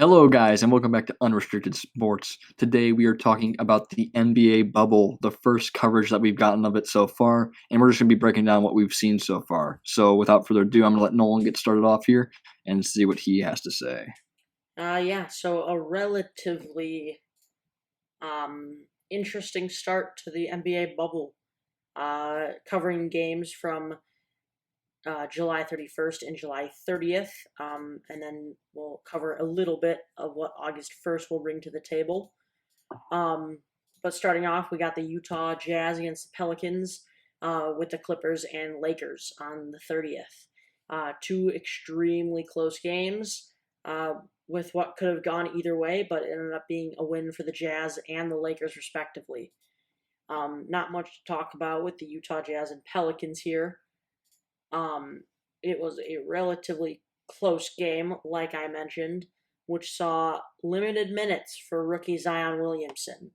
Hello, guys, and welcome back to Unrestricted Sports. Today, we are talking about the NBA bubble, the first coverage that we've gotten of it so far, and we're just going to be breaking down what we've seen so far. So, without further ado, I'm going to let Nolan get started off here and see what he has to say. So a relatively interesting start to the NBA bubble, covering games from July 31st and July 30th, and then we'll cover a little bit of what August 1st will bring to the table. But starting off, we got the Utah Jazz against the Pelicans, with the Clippers and Lakers on the 30th. Two extremely close games. With what could have gone either way, but it ended up being a win for the Jazz and the Lakers, respectively. Not much to talk about with the Utah Jazz and Pelicans here. It was a relatively close game, like I mentioned, which saw limited minutes for rookie Zion Williamson.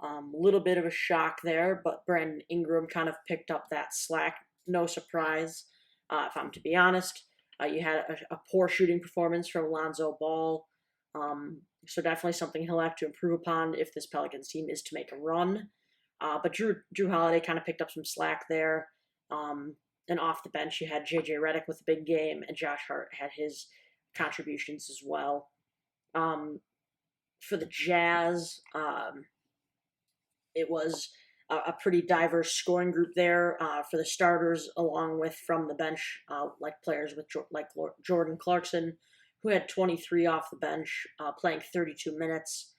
A little bit of a shock there, but Brandon Ingram kind of picked up that slack. No surprise, if I'm to be honest. You had a poor shooting performance from Lonzo Ball. So definitely something he'll have to improve upon if this Pelicans team is to make a run. But Drew Holiday kind of picked up some slack there. And off the bench, you had J.J. Redick with a big game, and Josh Hart had his contributions as well. For the Jazz, it was a pretty diverse scoring group there for the starters, along with from the bench, like players like Jordan Clarkson, who had 23 off the bench, playing 32 minutes.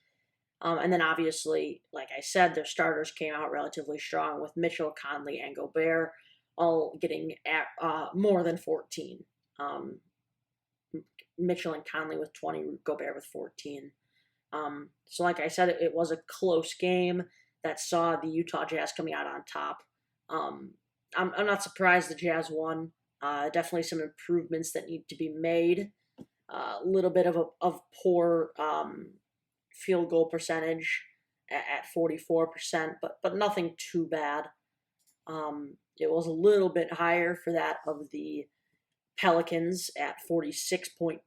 And then obviously, like I said, their starters came out relatively strong with Mitchell, Conley, and Gobert all getting at more than 14. Mitchell and Conley with 20, Gobert with 14. So like I said, it was a close game that saw the Utah Jazz coming out on top. I'm not surprised the Jazz won. Definitely some improvements that need to be made. A little bit of poor field goal percentage at 44%, but nothing too bad. It was a little bit higher for that of the Pelicans at 46.2%,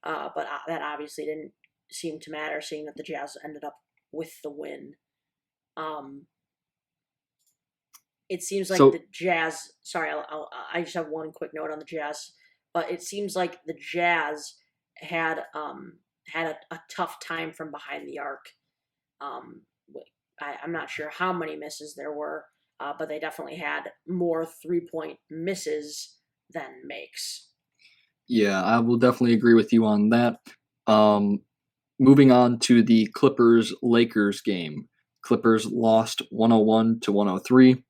but that obviously didn't seem to matter, seeing that the Jazz ended up with the win. It seems like the Jazz. Sorry, I just have one quick note on the Jazz, but it seems like the Jazz had a tough time from behind the arc. I'm not sure how many misses there were, but they definitely had more 3-point misses than makes. Yeah, I will definitely agree with you on that. Moving on to the Clippers-Lakers game. Clippers lost 101 to 103.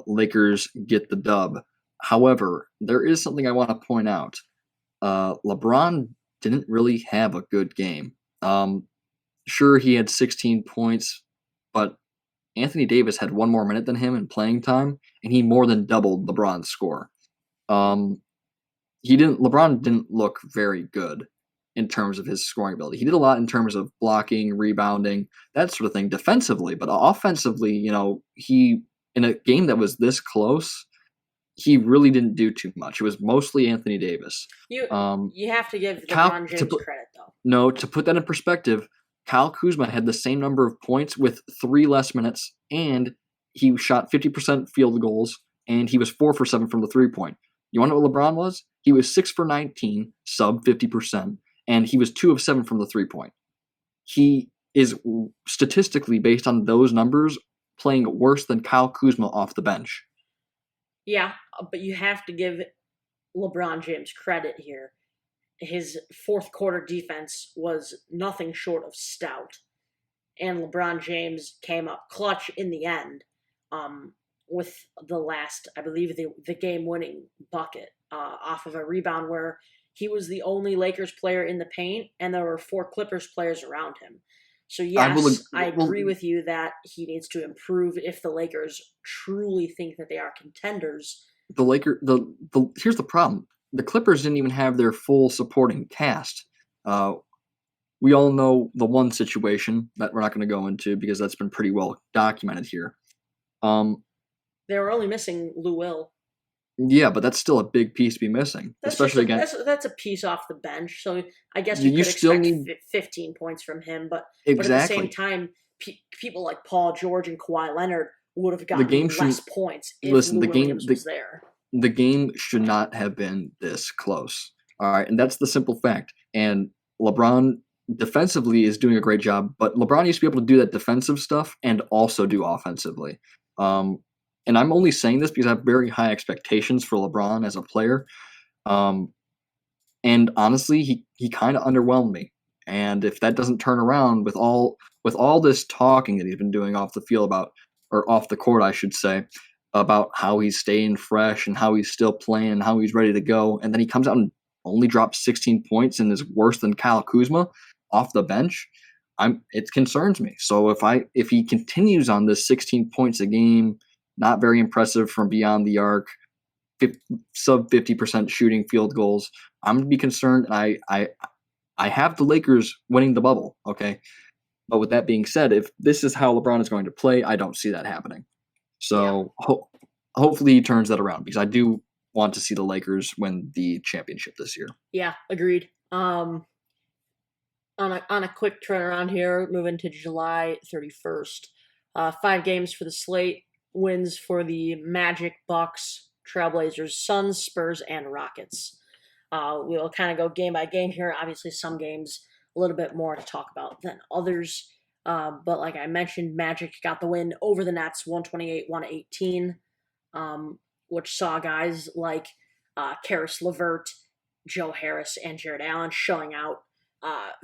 Lakers get the dub. However, there is something I want to point out. LeBron didn't really have a good game. Sure, he had 16 points, but Anthony Davis had one more minute than him in playing time, and he more than doubled LeBron's score. LeBron didn't look very good in terms of his scoring ability. He did a lot in terms of blocking, rebounding, that sort of thing defensively, but offensively, he in a game that was this close, he really didn't do too much. It was mostly Anthony Davis. You have to give LeBron James credit, though. No, to put that in perspective, Kyle Kuzma had the same number of points with 3 less minutes, and he shot 50% field goals, and he was 4 for 7 from the 3-point. You want to know what LeBron was? He was 6 for 19, sub 50%, and he was 2 of 7 from the 3-point. He is statistically, based on those numbers, playing worse than Kyle Kuzma off the bench. Yeah, but you have to give LeBron James credit here. His fourth quarter defense was nothing short of stout, and LeBron James came up clutch in the end, with the last, I believe, the game-winning bucket off of a rebound where he was the only Lakers player in the paint, and there were 4 Clippers players around him. So yes, I agree with you that he needs to improve if the Lakers truly think that they are contenders. Here's the problem. The Clippers didn't even have their full supporting cast. We all know the one situation that we're not going to go into because that's been pretty well documented here. They were only missing Lou Will. Yeah, but that's still a big piece to be missing, That's just especially a again. that's a piece off the bench. So I guess you You could still expect need 15 points from him, but at the same exactly time, people like Paul George and Kawhi Leonard would have the gotten game less shouldn't points if listen. Lou Williams was there. The game should not have been this close. All right, and that's the simple fact. And LeBron defensively is doing a great job, but LeBron used to be able to do that defensive stuff and also do offensively. Um, and I'm only saying this because I have very high expectations for LeBron as a player. Um, and honestly, he kind of underwhelmed me. And if that doesn't turn around with all this talking that he's been doing off the field about or off the court, I should say, about how he's staying fresh and how he's still playing, how he's ready to go, and then he comes out and only drops 16 points and is worse than Kyle Kuzma off the bench, it concerns me. So if he continues on this 16 points a game, not very impressive from beyond the arc, sub 50% shooting field goals, I'm gonna be concerned. I have the Lakers winning the bubble. Okay, but with that being said, if this is how LeBron is going to play, I don't see that happening. Yeah, So hopefully he turns that around because I do want to see the Lakers win the championship this year. yeah, agreed. On a quick turnaround here, moving to July 31st. 5 games for the slate. Wins for the Magic, Bucks, Trailblazers, Suns, Spurs, and Rockets. We'll kind of go game by game here. Obviously, some games a little bit more to talk about than others. But like I mentioned, Magic got the win over the Nets, 128-118, which saw guys like Karis LeVert, Joe Harris, and Jared Allen showing out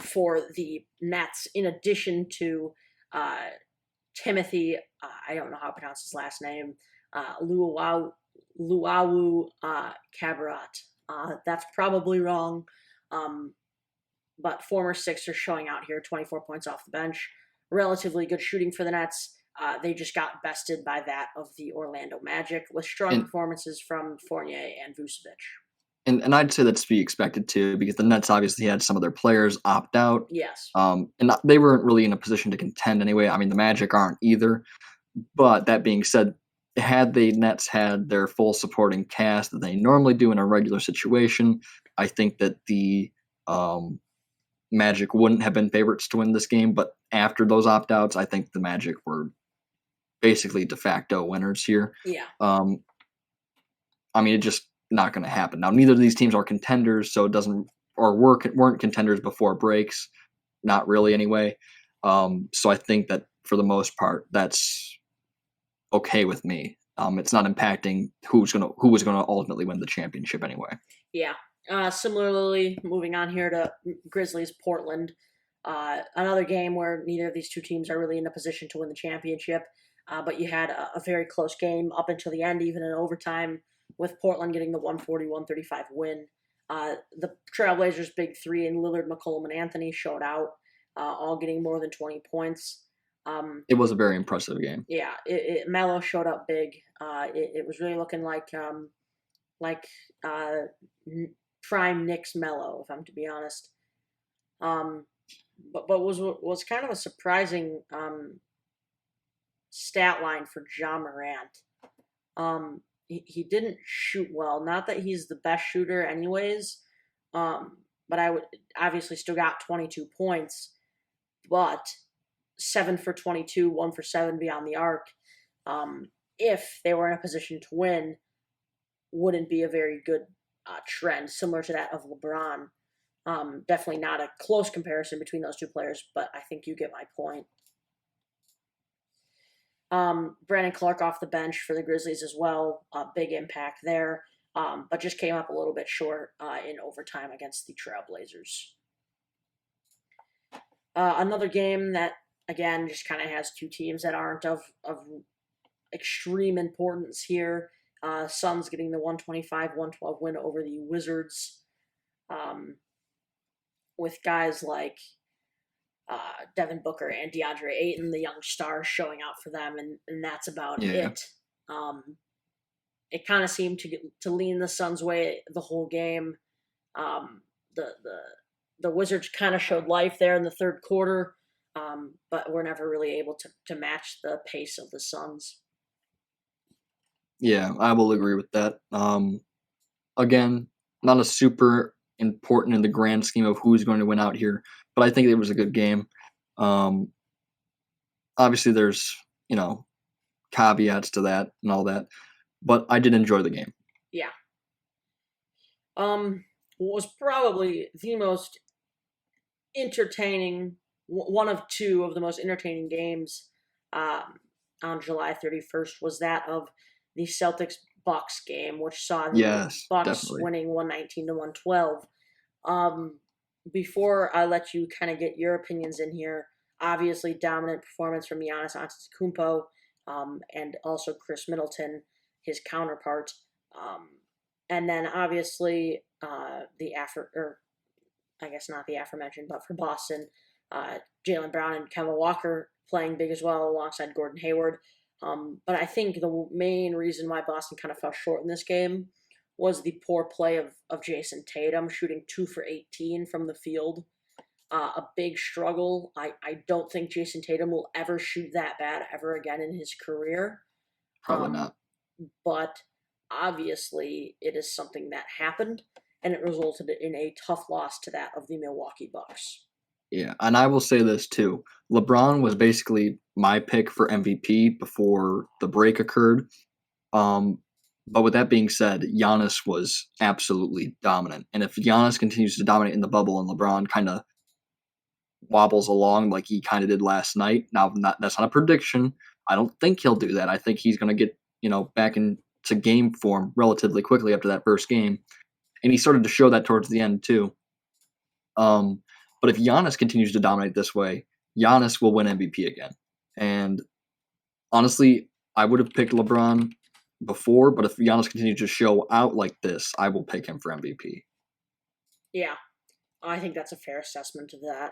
for the Nets, in addition to uh, Timothy, I don't know how to pronounce his last name, Luawu Cabaret. That's probably wrong, um, but former Sixer showing out here, 24 points off the bench. Relatively good shooting for the Nets. They just got bested by that of the Orlando Magic with strong And performances from Fournier and Vucevic. and I'd say that's to be expected too because the Nets obviously had some of their players opt out. Yes. And they weren't really in a position to contend anyway. I mean, the Magic aren't either. But that being said, had the Nets had their full supporting cast that they normally do in a regular situation, I think that the um, Magic wouldn't have been favorites to win this game. But after those opt outs, I think the Magic were basically de facto winners here. Yeah. Um, I mean, it's just not going to happen. Now, neither of these teams are contenders, so it doesn't, or weren't contenders before breaks. Not really, anyway. So I think that for the most part, that's okay with me. It's not impacting who was gonna ultimately win the championship anyway. Yeah. Similarly, moving on here to Grizzlies Portland. Another game where neither of these two teams are really in a position to win the championship, but you had a very close game up until the end, even in overtime, with Portland getting the 140-135 win. The Trailblazers' big three in Lillard, McCollum, and Anthony showed out, all getting more than 20 points. It was a very impressive game. Yeah, Melo showed up big. It was really looking like uh, prime Knicks Mello, if I'm to be honest. Um, but was kind of a surprising stat line for John Morant. He didn't shoot well. Not that he's the best shooter, anyways. But I would obviously still got 22 points, but 7 for 22, 1 for 7 beyond the arc. If they were in a position to win, wouldn't be a very good trend, similar to that of LeBron. Definitely not a close comparison between those two players, but I think you get my point. Brandon Clark off the bench for the Grizzlies as well. Big impact there, but just came up a little bit short in overtime against the Trailblazers. Another game that, again, just kind of has two teams that aren't of extreme importance here. Suns getting the 125-112 win over the Wizards, with guys like Devin Booker and DeAndre Ayton, the young stars, showing out for them, and that's about it. It kind of seemed to lean the Suns' way the whole game. The Wizards kind of showed life there in the third quarter, but were never really able to match the pace of the Suns. Yeah, I will agree with that. Again, not a super important in the grand scheme of who's going to win out here, but I think it was a good game. Um, Obviously, there's caveats to that and all that, but I did enjoy the game. Yeah. What was probably the most entertaining, one of two of the most entertaining games um, on July 31st was that of the Celtics Bucks game, which saw the Yes, Bucks definitely. winning 119 to 112. Um, Before I let you kind of get your opinions in here, obviously dominant performance from Giannis Antetokounmpo, and also Chris Middleton, his counterpart, um, and then obviously the or I guess not the aforementioned, but for Boston, Jaylen Brown and Kevin Walker playing big as well alongside Gordon Hayward. But I think the main reason why Boston kind of fell short in this game was the poor play of Jason Tatum, shooting 2 for 18 from the field. A big struggle. I don't think Jason Tatum will ever shoot that bad ever again in his career. Probably Um, not. but obviously, it is something that happened, and it resulted in a tough loss to that of the Milwaukee Bucks. Yeah, and I will say this too. LeBron was basically my pick for MVP before the break occurred. Um, but with that being said, Giannis was absolutely dominant. And if Giannis continues to dominate in the bubble and LeBron kind of wobbles along like he kind of did last night, now that's not a prediction. I don't think he'll do that. I think he's going to get back into game form relatively quickly after that first game, and he started to show that towards the end too. Um, but if Giannis continues to dominate this way, Giannis will win MVP again. And honestly, I would have picked LeBron before, but if Giannis continues to show out like this, I will pick him for MVP. Yeah, I think that's a fair assessment of that.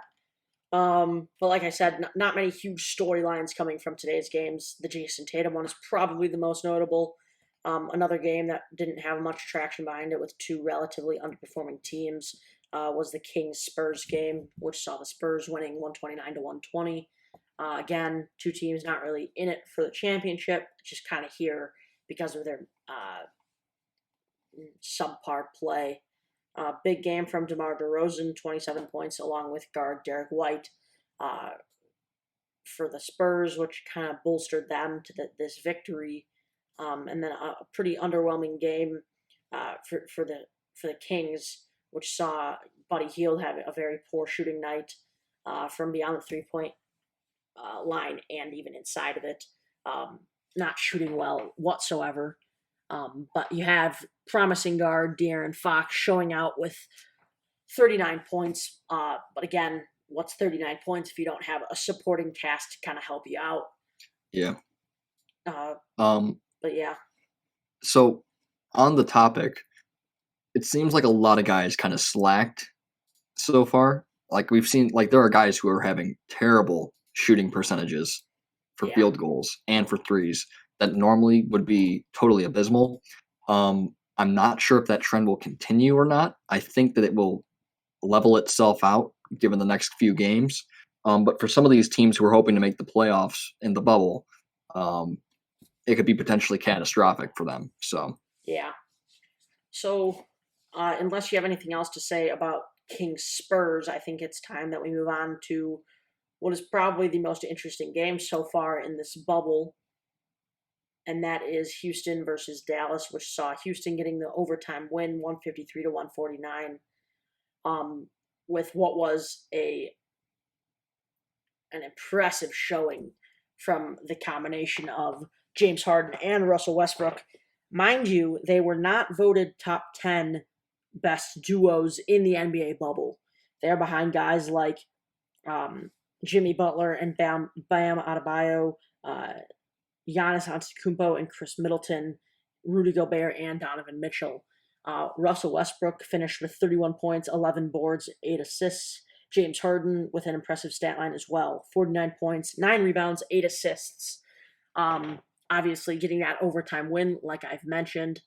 But like I said, not many huge storylines coming from today's games. The Jason Tatum one is probably the most notable. Another game that didn't have much traction behind it with two relatively underperforming teams was the Kings Spurs game, which saw the Spurs winning 129 to 120. Again, two teams not really in it for the championship, just kind of here because of their subpar play. Big game from DeMar DeRozan, 27 points, along with guard Derek White uh, for the Spurs, which kind of bolstered them to this victory. And then a pretty underwhelming game for the Kings, which saw Buddy Hield have a very poor shooting night from beyond the 3 point line and even inside of it. Not shooting well whatsoever. But you have promising guard De'Aaron Fox showing out with 39 points. But again, what's 39 points if you don't have a supporting cast to kind of help you out? Yeah. Uh, Um, but yeah, so on the topic, it seems like a lot of guys kind of slacked so far. Like we've seen, like there are guys who are having terrible shooting percentages for yeah, field goals and for threes that normally would be totally abysmal. I'm not sure if that trend will continue or not. I think that it will level itself out given the next few games. But for some of these teams who are hoping to make the playoffs in the bubble, um, it could be potentially catastrophic for them. So yeah. So, unless you have anything else to say about Kings Spurs, I think it's time that we move on to what is probably the most interesting game so far in this bubble, and that is Houston versus Dallas, which saw Houston getting the overtime win, 153 to 149, um, with what was a an impressive showing from the combination of James Harden and Russell Westbrook. Mind you, they were not voted top 10 best duos in the NBA bubble. They're behind guys like Jimmy Butler and Bam Adebayo, Giannis Antetokounmpo and Chris Middleton, Rudy Gobert and Donovan Mitchell. Russell Westbrook finished with 31 points, 11 boards, 8 assists. James Harden with an impressive stat line as well, 49 points, 9 rebounds, 8 assists. Um, Obviously, getting that overtime win, like I've mentioned.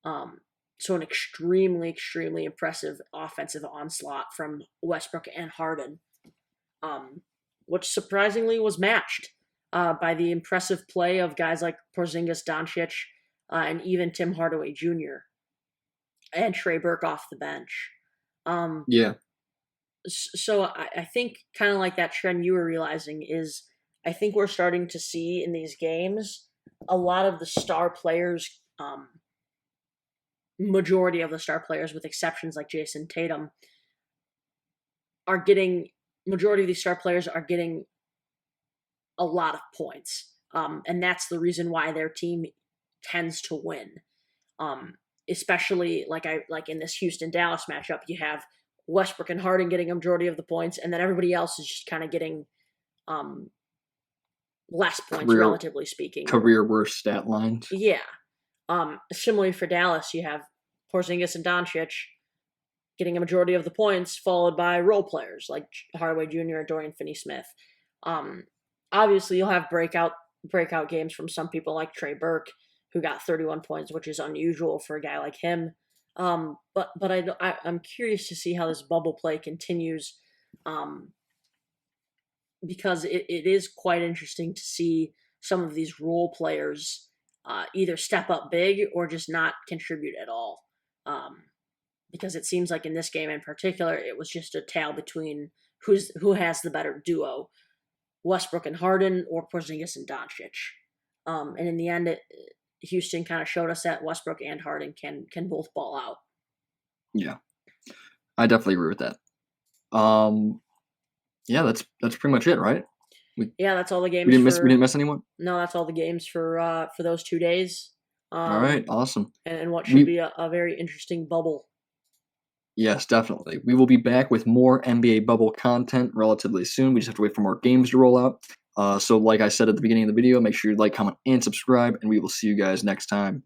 So an extremely, extremely impressive offensive onslaught from Westbrook and Harden, um, which surprisingly was matched by the impressive play of guys like Porzingis, Doncic, and even Tim Hardaway Jr. and Trey Burke off the bench. Um, Yeah. so I think kind of like that trend you were realizing is I think we're starting to see in these games a lot of the star players, majority of the star players, with exceptions like Jason Tatum, are getting majority of these star players are getting a lot of points, and that's the reason why their team tends to win. Um, Especially like in this Houston Dallas matchup, you have Westbrook and Harden getting a majority of the points, and then everybody else is just kind of getting um, less points, Career relatively speaking. career worst stat lines. Yeah. Similarly for Dallas, you have Porzingis and Doncic getting a majority of the points, followed by role players like Hardaway Jr. and Dorian Finney-Smith. Um, Obviously, you'll have breakout games from some people like Trey Burke, who got 31 points, which is unusual for a guy like him. But I'm curious to see how this bubble play continues, um, because it is quite interesting to see some of these role players either step up big or just not contribute at all. Um, because it seems like in this game in particular, it was just a tale between who has the better duo, Westbrook and Harden, or Porzingis and Doncic. And in the end, Houston kind of showed us that Westbrook and Harden can both ball out. Yeah, I definitely agree with that. Yeah, that's pretty much it, right? Yeah, that's all the games. We didn't miss anyone. No, that's all the games for those 2 days. All right, awesome. And what should be a very interesting bubble. Yes, definitely. We will be back with more NBA bubble content relatively soon. We just have to wait for more games to roll out. So like I said at the beginning of the video, make sure you like, comment, and subscribe, and we will see you guys next time.